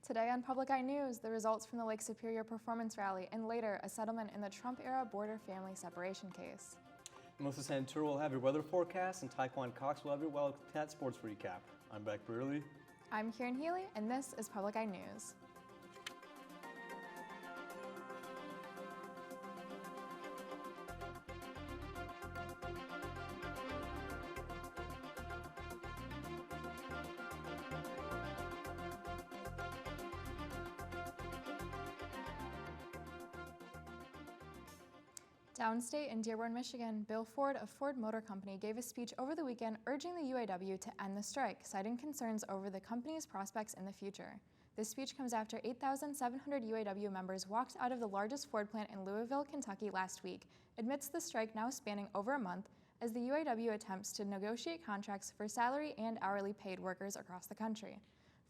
Today on Public Eye News, the results from the Lake Superior Performance Rally, and later, a settlement in the Trump-era border family separation case. Melissa Santur will have your weather forecast, and Taekwon Cox will have your Wildcat Sports recap. I'm Beck Brearley. I'm Kieran Healy, and this is Public Eye News. Downstate in Dearborn, Michigan, Bill Ford of Ford Motor Company gave a speech over the weekend urging the UAW to end the strike, citing concerns over the company's prospects in the future. This speech comes after 8,700 UAW members walked out of the largest Ford plant in Louisville, Kentucky last week, amidst the strike now spanning over a month, as the UAW attempts to negotiate contracts for salary and hourly paid workers across the country.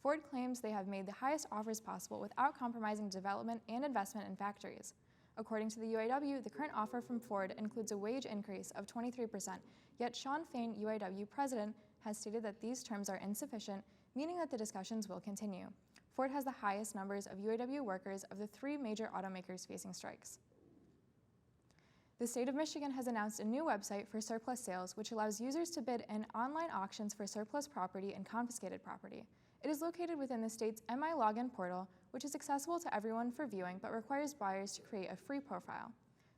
Ford claims they have made the highest offers possible without compromising development and investment in factories. According to the UAW, the current offer from Ford includes a wage increase of 23%, yet Shawn Fain, UAW president, has stated that these terms are insufficient, meaning that the discussions will continue. Ford has the highest numbers of UAW workers of the three major automakers facing strikes. The state of Michigan has announced a new website for surplus sales, which allows users to bid in online auctions for surplus property and confiscated property. It is located within the state's MI Login portal, which is accessible to everyone for viewing but requires buyers to create a free profile.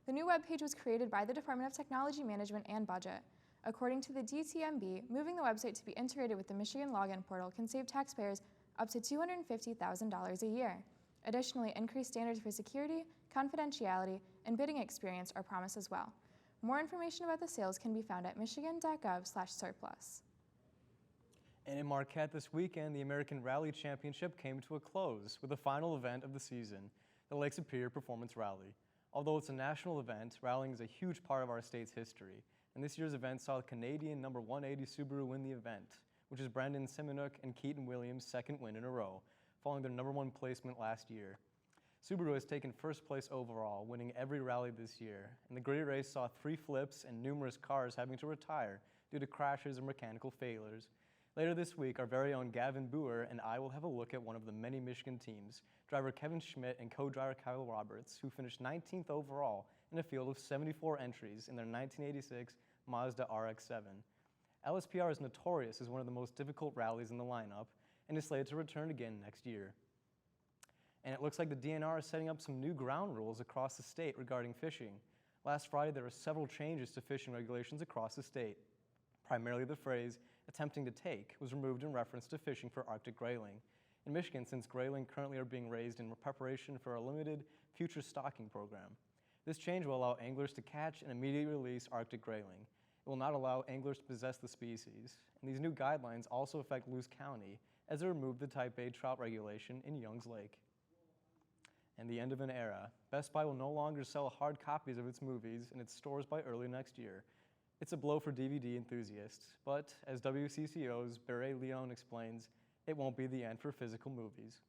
The new webpage was created by the Department of Technology Management and Budget. According to the DTMB, moving the website to be integrated with the Michigan Login portal can save taxpayers up to $250,000 a year. Additionally, increased standards for security, confidentiality, and bidding experience are promised as well. More information about the sales can be found at michigan.gov/surplus. And in Marquette this weekend, the American Rally Championship came to a close with the final event of the season, the Lake Superior Performance Rally. Although it's a national event, rallying is a huge part of our state's history, and this year's event saw Canadian number 180 Subaru win the event, which is Brendan Simonuk and Keaton Williams' second win in a row, following their number 1 placement last year. Subaru has taken first place overall, winning every rally this year, and the great race saw 3 flips and numerous cars having to retire due to crashes or mechanical failures. Later this week, our very own Gavin Boer and I will have a look at one of the many Michigan teams, driver Kevin Schmidt and co-driver Kyle Roberts, who finished 19th overall in a field of 74 entries in their 1986 Mazda RX-7. LSPR is notorious as one of the most difficult rallies in the lineup and is slated to return again next year. And it looks like the DNR is setting up some new ground rules across the state regarding fishing. Last Friday, there were several changes to fishing regulations across the state. Primarily the phrase, attempting to take, was removed in reference to fishing for Arctic grayling. In Michigan, since grayling currently are being raised in preparation for a limited future stocking program. This change will allow anglers to catch and immediately release Arctic grayling. It will not allow anglers to possess the species. And these new guidelines also affect Luce County, as they remove the Type A trout regulation in Youngs Lake. And the end of an era. Best Buy will no longer sell hard copies of its movies in its stores by early next year. It's a blow for DVD enthusiasts, but as WCCO's Beret Leon explains, it won't be the end for physical movies.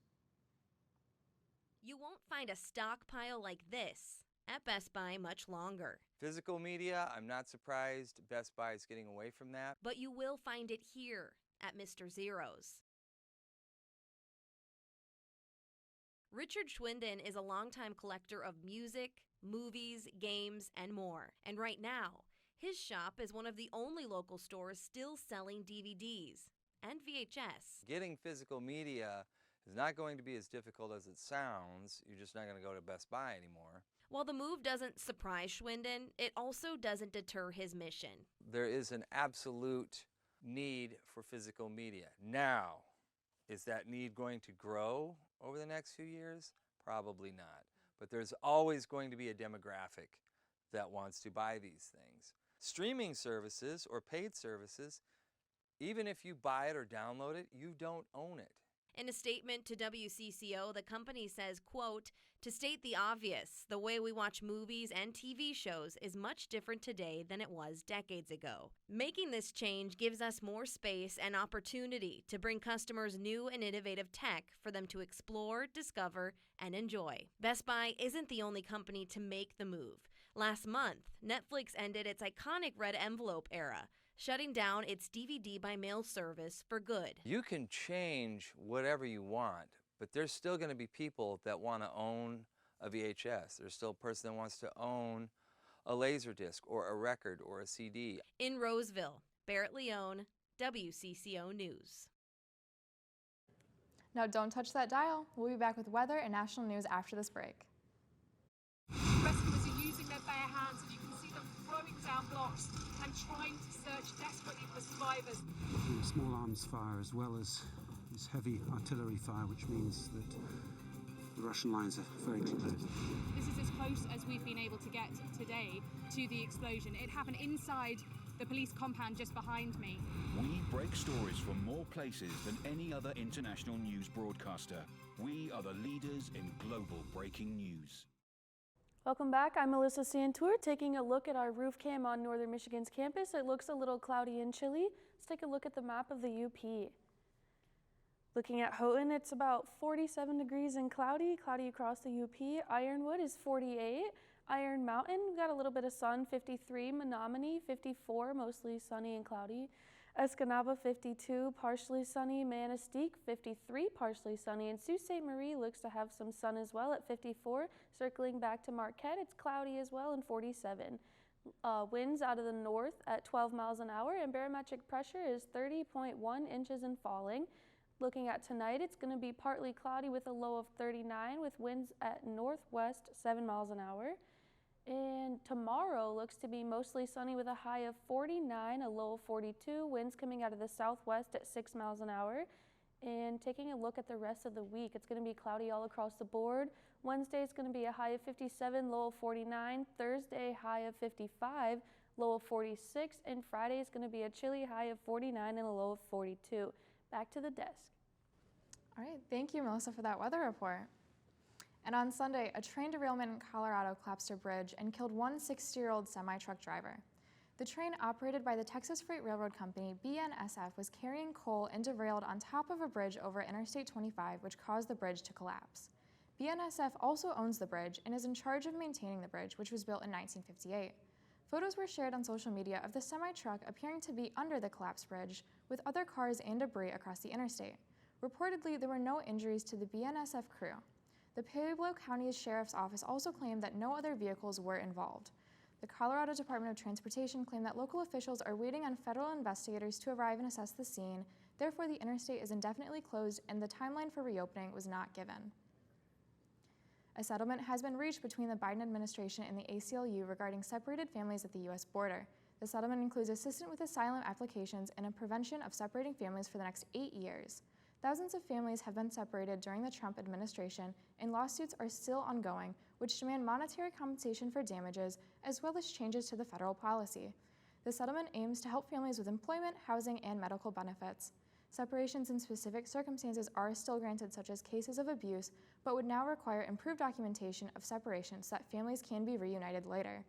You won't find a stockpile like this at Best Buy much longer. Physical media, I'm not surprised Best Buy is getting away from that. But you will find it here at Mr. Zero's. Richard Schwinden is a longtime collector of music, movies, games, and more. And right now, his shop is one of the only local stores still selling DVDs and VHS. Getting physical media is not going to be as difficult as it sounds. You're just not going to go to Best Buy anymore. While the move doesn't surprise Schwinden, it also doesn't deter his mission. There is an absolute need for physical media. Now, is that need going to grow over the next few years? Probably not. But there's always going to be a demographic that wants to buy these things. Streaming services or paid services, even if you buy it or download it, you don't own it. In a statement to WCCO, the company says, quote, "To state the obvious, the way we watch movies and TV shows is much different today than it was decades ago. Making this change gives us more space and opportunity to bring customers new and innovative tech for them to explore, discover, and enjoy." Best Buy isn't the only company to make the move. Last month, Netflix ended its iconic red envelope era, shutting down its DVD by mail service for good. You can change whatever you want, But there's still going to be people that want to own a VHS. There's still a person that wants to own a Laserdisc or a record or a CD. In Roseville, Barrett Leone, WCCO News. Now don't touch that dial. We'll be back with weather and national news after this break. Rescuers are using their bare hands, and you can see them throwing down blocks and trying to search desperately for survivors. Small arms fire as well as this heavy artillery fire, which means that the Russian lines are very close. This is as close as we've been able to get today to the explosion. It happened inside the police compound just behind me. We break stories from more places than any other international news broadcaster. We are the leaders in global breaking news. Welcome back. I'm Melissa Santour, taking a look at our roof cam on Northern Michigan's campus. It looks a little cloudy and chilly. Let's take a look at the map of the UP. Looking at Houghton, it's about 47 degrees and cloudy across the UP. Ironwood is 48. Iron Mountain, we've got a little bit of sun, 53. Menominee, 54, mostly sunny and cloudy. Escanaba, 52, partially sunny. Manistee, 53, partially sunny. And Sault Ste. Marie looks to have some sun as well at 54. Circling back to Marquette, it's cloudy as well and 47. Winds out of the north at 12 miles an hour, and barometric pressure is 30.1 inches and falling. Looking at tonight, it's going to be partly cloudy with a low of 39 with winds at northwest 7 miles an hour. And tomorrow looks to be mostly sunny with a high of 49, a low of 42, winds coming out of the southwest at 6 miles an hour. And taking a look at the rest of the week, it's going to be cloudy all across the board. Wednesday is going to be a high of 57, low of 49. Thursday, high of 55, low of 46. And Friday is going to be a chilly high of 49 and a low of 42. Back to the desk. All right, thank you, Melissa, for that weather report. And on Sunday, a train derailment in Colorado collapsed a bridge and killed one 60-year-old semi-truck driver. The train, operated by the Texas Freight Railroad Company, BNSF, was carrying coal and derailed on top of a bridge over Interstate 25, which caused the bridge to collapse. BNSF also owns the bridge and is in charge of maintaining the bridge, which was built in 1958. Photos were shared on social media of the semi-truck appearing to be under the collapsed bridge, with other cars and debris across the interstate. Reportedly, there were no injuries to the BNSF crew. The Pueblo County Sheriff's Office also claimed that no other vehicles were involved. The Colorado Department of Transportation claimed that local officials are waiting on federal investigators to arrive and assess the scene. Therefore, the interstate is indefinitely closed and the timeline for reopening was not given. A settlement has been reached between the Biden administration and the ACLU regarding separated families at the U.S. border. The settlement includes assistance with asylum applications and a prevention of separating families for the next 8 years. Thousands of families have been separated during the Trump administration, and lawsuits are still ongoing, which demand monetary compensation for damages, as well as changes to the federal policy. The settlement aims to help families with employment, housing, and medical benefits. Separations in specific circumstances are still granted, such as cases of abuse, but would now require improved documentation of separation so that families can be reunited later.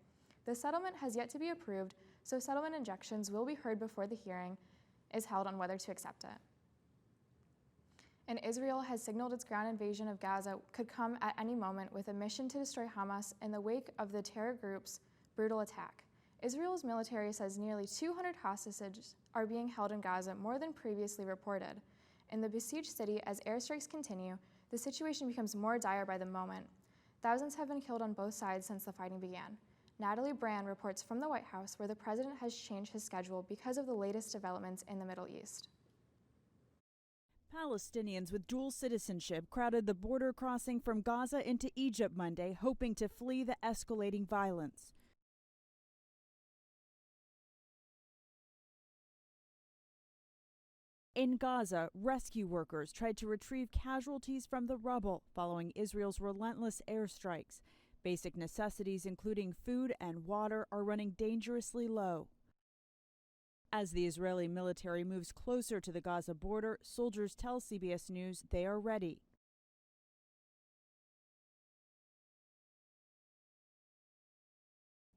The settlement has yet to be approved, so settlement objections will be heard before the hearing is held on whether to accept it. And Israel has signaled its ground invasion of Gaza could come at any moment with a mission to destroy Hamas in the wake of the terror group's brutal attack. Israel's military says nearly 200 hostages are being held in Gaza, more than previously reported. In the besieged city, as airstrikes continue, the situation becomes more dire by the moment. Thousands have been killed on both sides since the fighting began. Natalie Brand reports from the White House, where the president has changed his schedule because of the latest developments in the Middle East. Palestinians with dual citizenship crowded the border crossing from Gaza into Egypt Monday, hoping to flee the escalating violence. In Gaza, rescue workers tried to retrieve casualties from the rubble following Israel's relentless airstrikes. Basic necessities, including food and water, are running dangerously low. As the Israeli military moves closer to the Gaza border, soldiers tell CBS News they are ready.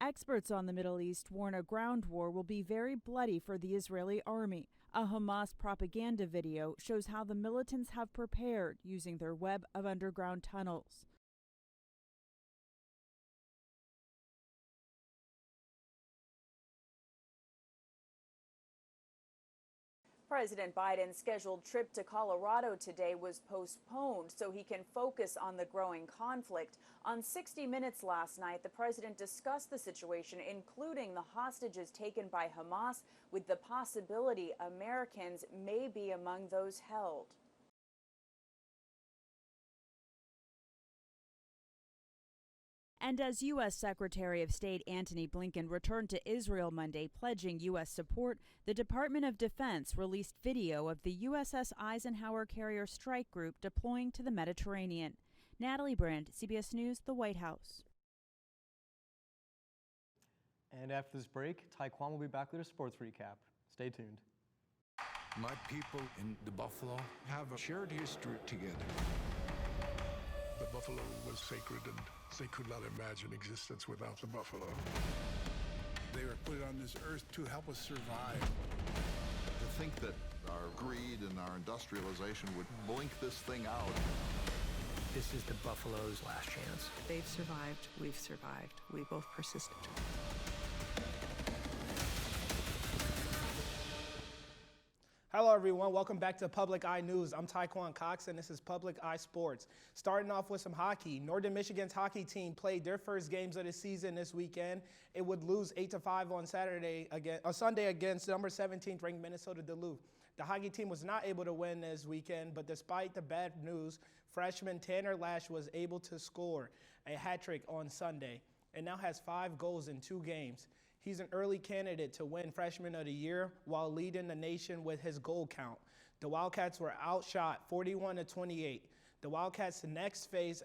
Experts on the Middle East warn a ground war will be very bloody for the Israeli army. A Hamas propaganda video shows how the militants have prepared using their web of underground tunnels. President Biden's scheduled trip to Colorado today was postponed so he can focus on the growing conflict. On 60 Minutes last night, the president discussed the situation, including the hostages taken by Hamas, with the possibility Americans may be among those held. And as U.S. Secretary of State Antony Blinken returned to Israel Monday pledging U.S. support, the Department of Defense released video of the USS Eisenhower carrier strike group deploying to the Mediterranean. Natalie Brand, CBS News, the White House. And after this break, Taekwon will be back with a sports recap. Stay tuned. My people in the Buffalo have a shared history together. The buffalo was sacred, and they could not imagine existence without the buffalo. They were put on this earth to help us survive. To think that our greed and our industrialization would blink this thing out. This is the buffalo's last chance. They've survived, we've survived, we both persisted. Hello everyone, welcome back to Public Eye News. I'm Taekwon Cox and this is Public Eye Sports. Starting off with some hockey, Northern Michigan's hockey team played their first games of the season this weekend. It would lose 8-5 on Sunday against number 17th ranked Minnesota Duluth. The hockey team was not able to win this weekend, but despite the bad news, freshman Tanner Lash was able to score a hat trick on Sunday and now has 5 goals in 2 games. He's an early candidate to win Freshman of the Year while leading the nation with his goal count. The Wildcats were outshot 41-28. The Wildcats next face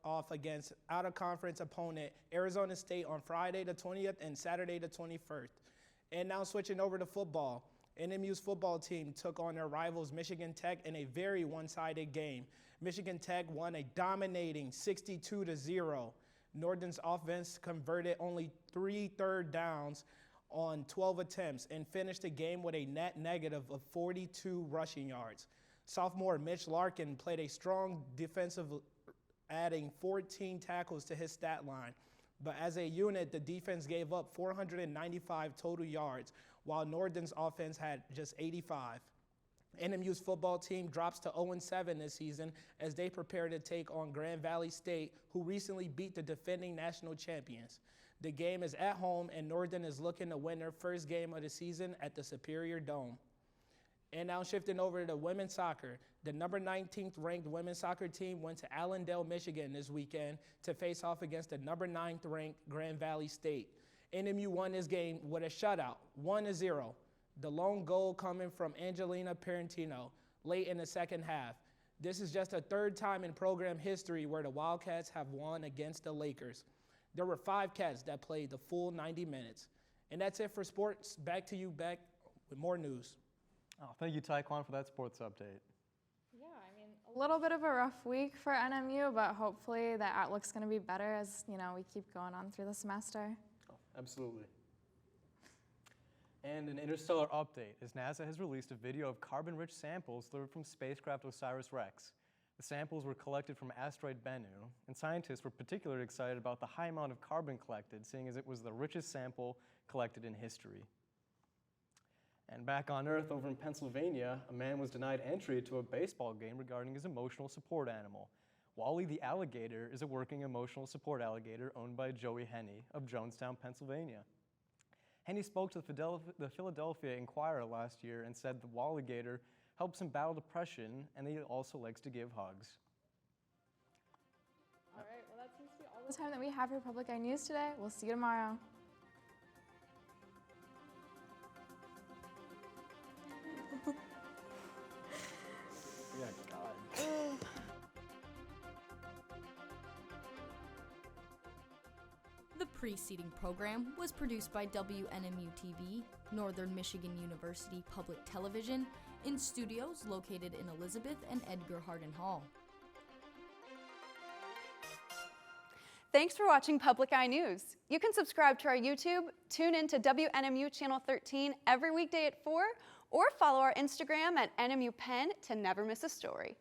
off against out-of-conference opponent Arizona State on Friday the 20th and Saturday the 21st. And now switching over to football. NMU's football team took on their rivals Michigan Tech in a very one-sided game. Michigan Tech won a dominating 62-0. Northern's offense converted only 3 third downs on 12 attempts and finished the game with a net negative of 42 rushing yards. Sophomore Mitch Larkin played a strong defensive, adding 14 tackles to his stat line. But as a unit, the defense gave up 495 total yards, while Northern's offense had just 85. NMU's football team drops to 0-7 this season as they prepare to take on Grand Valley State, who recently beat the defending national champions. The game is at home, and Northern is looking to win their first game of the season at the Superior Dome. And now shifting over to women's soccer, the number 19th ranked women's soccer team went to Allendale, Michigan this weekend to face off against the number 9th ranked Grand Valley State. NMU won this game with a shutout, 1-0. The lone goal coming from Angelina Parentino late in the second half. This is just a 3rd time in program history where the Wildcats have won against the Lakers. There were 5 Cats that played the full 90 minutes. And that's it for sports. Back to you, back with more news. Oh, thank you, Taekwon, for that sports update. Yeah, I mean, a little bit of a rough week for NMU, but hopefully the outlook's going to be better as, we keep going on through the semester. Oh, absolutely. And an interstellar update, as NASA has released a video of carbon-rich samples delivered from spacecraft OSIRIS-REx. The samples were collected from asteroid Bennu, and scientists were particularly excited about the high amount of carbon collected, seeing as it was the richest sample collected in history. And back on Earth, over in Pennsylvania, a man was denied entry to a baseball game regarding his emotional support animal. Wally the alligator is a working emotional support alligator owned by Joey Henney of Jonestown, Pennsylvania. Henney spoke to the Philadelphia Inquirer last year and said the Walligator helps him battle depression, and he also likes to give hugs. All right, well, that seems to be all the time that we have for Public Eye News today. We'll see you tomorrow. Yeah, God. The preceding program was produced by WNMU-TV, Northern Michigan University Public Television, in studios located in Elizabeth and Edgar Hardin Hall. Thanks for watching Public Eye News. You can subscribe to our YouTube, tune in to WNMU Channel 13 every weekday at 4, or follow our Instagram at NMU Penn to never miss a story.